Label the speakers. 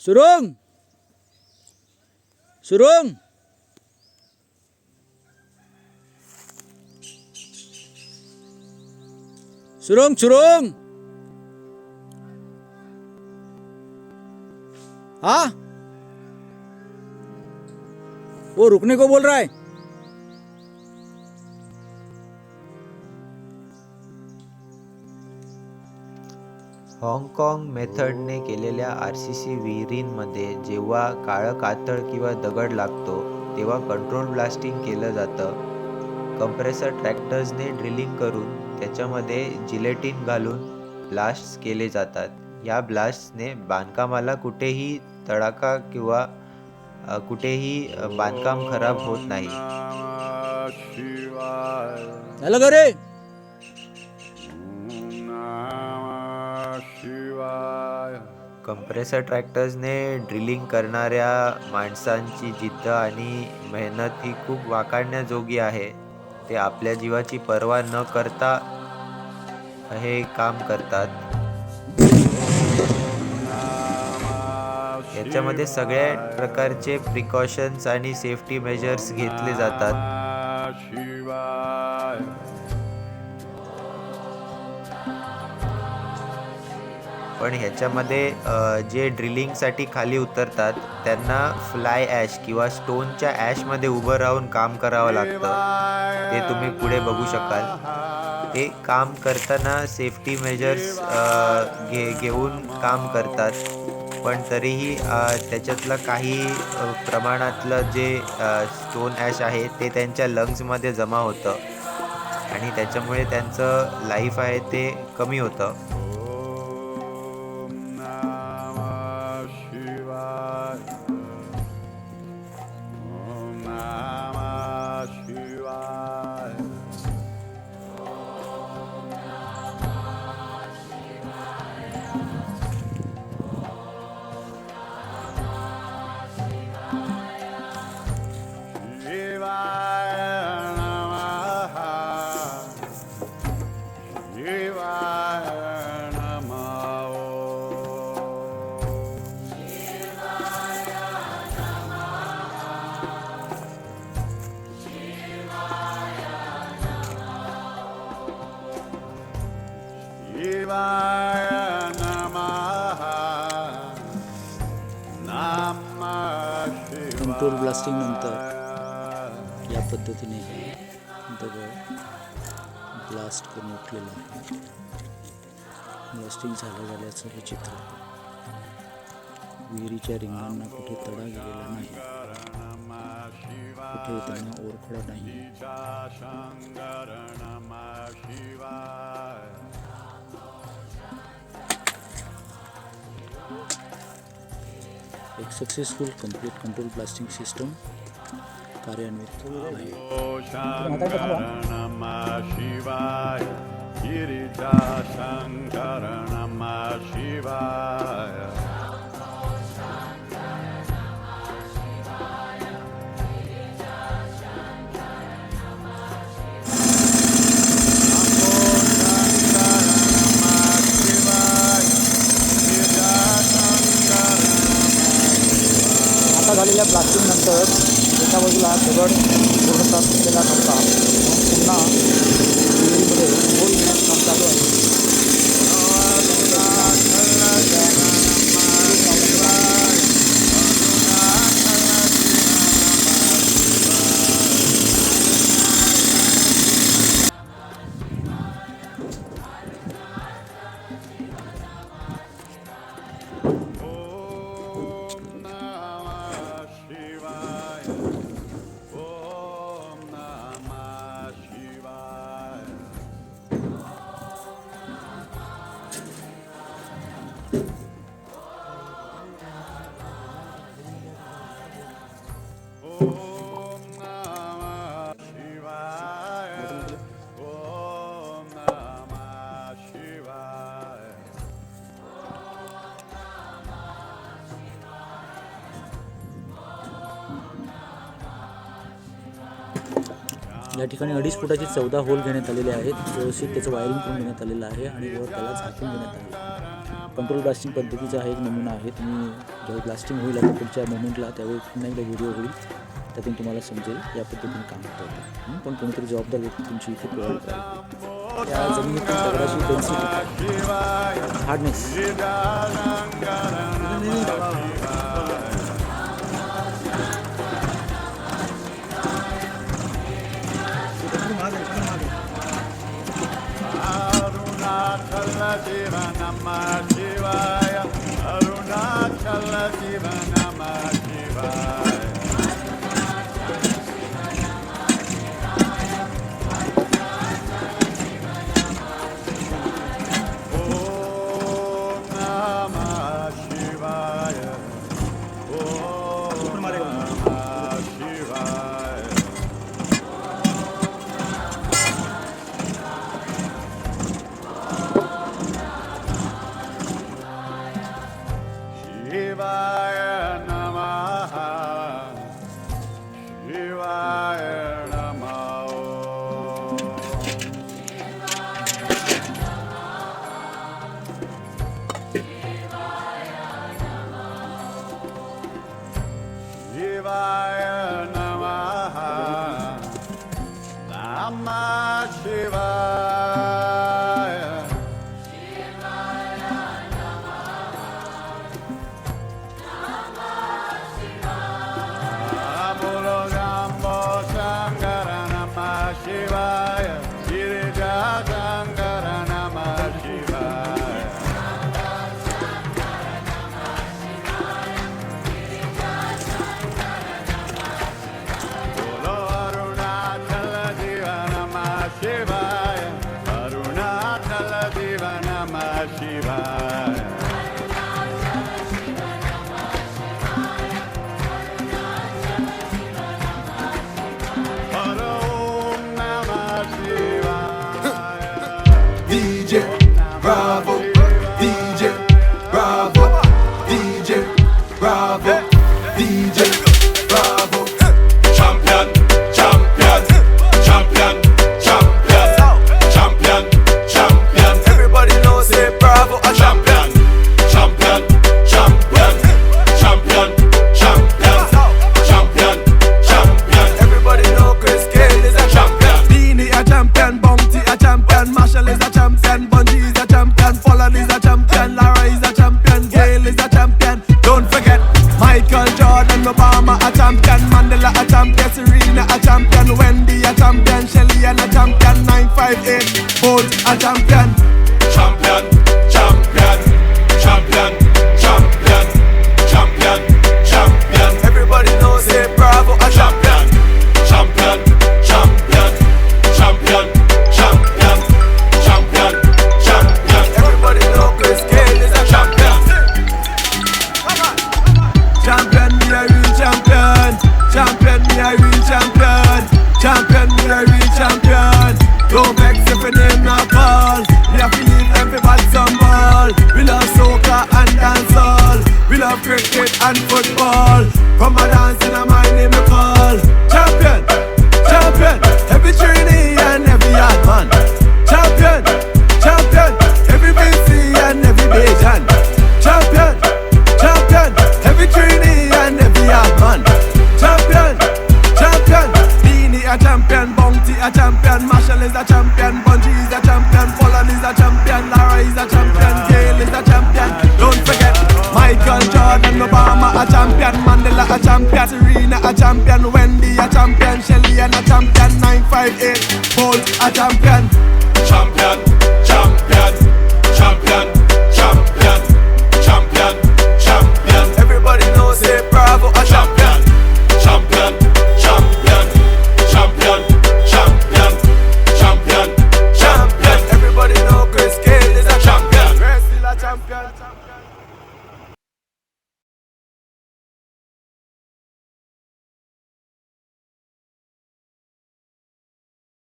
Speaker 1: सुरुंग सुरुंग सुरुंग सुरुंग हाँ वो रुकने को बोल रहा है।
Speaker 2: हाँगकाँग मेथडने केलेल्या आरसीसी विहिरींमध्ये जेव्हा काळं कातळ किंवा दगड लागतो तेव्हा कंट्रोल ब्लास्टिंग केलं जातं। कंप्रेसर ट्रॅक्टर्सने ड्रिलिंग करून त्याच्यामध्ये जिलेटिन घालून ब्लास्ट्स केले जातात। या ब्लास्ट्सने बांधकामाला कुठेही तडाखा किंवा कुठेही बांधकाम खराब होत नाही।
Speaker 1: झालं का रे?
Speaker 2: कंप्रेसर ट्रॅक्टर्सने ड्रिलिंग करणाऱ्या माणसांची जिद्द आणि मेहनत ही खूप वाखाणण्याजोगी आहे। ते आपल्या जीवाची पर्वा न करता हे काम करतात। याच्यामध्ये सगळ्या प्रकारचे प्रिकॉशन्स आणि सेफ्टी मेजर्स घेतले जातात। पण ह्याच्यामध्ये जे ड्रिलिंगसाठी खाली उतरतात त्यांना फ्लाय ॲश किंवा स्टोनच्या ॲशमध्ये उभं राहून काम करावं लागतं। ते तुम्ही पुढे बघू शकाल। ते काम करताना सेफ्टी मेजर्स घेऊन काम करतात, पण तरीही त्याच्यातलं काही प्रमाणातलं जे स्टोन ॲश आहे ते त्यांच्या लंग्समध्ये जमा होतं आणि त्याच्यामुळे त्यांचं लाईफ आहे ते कमी होतं।
Speaker 1: कंट्रोल ब्लास्टिंग नंतर या पद्धतीने दगड ब्लास्ट करून उठलेला आहे। ब्लास्टिंग झाल्याचं हे चित्र। विहिरीच्या रिंगांना कुठे तडा गेलेला नाही, कुठे त्यांना ओरखडा नाही। एक successful complete control blasting system कार्यान्वित आहे। आता झालेल्या ब्लास्टिंग नंतर एका बाजूला दगड पूर्णतः सुटलेला नव्हता, पुन्हा विहिरीमध्ये होल घेण्याचं काम चालू आहे। या ठिकाणी 2.5 फुटाची 14 होल घेण्यात आलेले आहेत। व्यवस्थित त्याचं वायरिंग करून घेण्यात आलेलं आहे आणि वर त्याला झाकून घेण्यात आलेलं आहे। कंट्रोल ब्लास्टिंग पद्धतीचा हा एक नमुना आहे. तुम्ही जेव्हा ब्लास्टिंग होईल आता पुढच्या मोमेंटला त्यावेळी पुन्हा एकदा व्हिडिओ होईल, त्यातून तुम्हाला समजेल या पद्धतीने काम होतं. पण कोणीतरी जबाबदार व्यक्ती तुमची इथे प्रोव्हाइड करायला. त्या जमिनीतून दगडाची density, hardness,
Speaker 3: Bravo, DJ, Bravo, DJ, Bravo, DJ, Bravo. Champion, champion, champion, champion, champion, champion. Everybody knows say Bravo a champion. Champion, champion, champion, champion, champion, champion. Everybody know Chris Gale is a champion. Beanie a champion, Bounty a champion, Marshall is a champion, Bungie is a champion, Folland is a champion, Lara is a champion, Gale is a champion. Don't forget Michael Jordan, Obama a champion, Mandela a champion, Serena a champion, Wendy a champion, Shelly and a champion, 958 Bolt a champion. Champion, champion, champion, champion, champion, champion. Everybody knows say Bravo a champion. Champion, champion, champion, champion, champion, champion. Everybody know Chris Gale is a champion. Champion, me a real champion. Champion, me a real champion. Champion, me a real champion. Don't vex if your name not call. We have to leave everybody some ball. We love soccer and dancehall. We love cricket and football. Come a dance in a my name we call. Champion, champion. Every trainee and every yard man. Champion, champion. Every BC and every Bajan. Champion, champion. Every trainee and every yard man. Champion, champion. Beanie a champion, Bounty a champion, Marshall is a champion, Bungie is a champion, Folland is a champion, Lara is a champion, Gale is a champion. Don't forget Michael Jordan, Obama a champion, Mandela a champion, Serena a champion, Wendy a champion, Shelly and a champion, 958 Bolt a champion. Champion.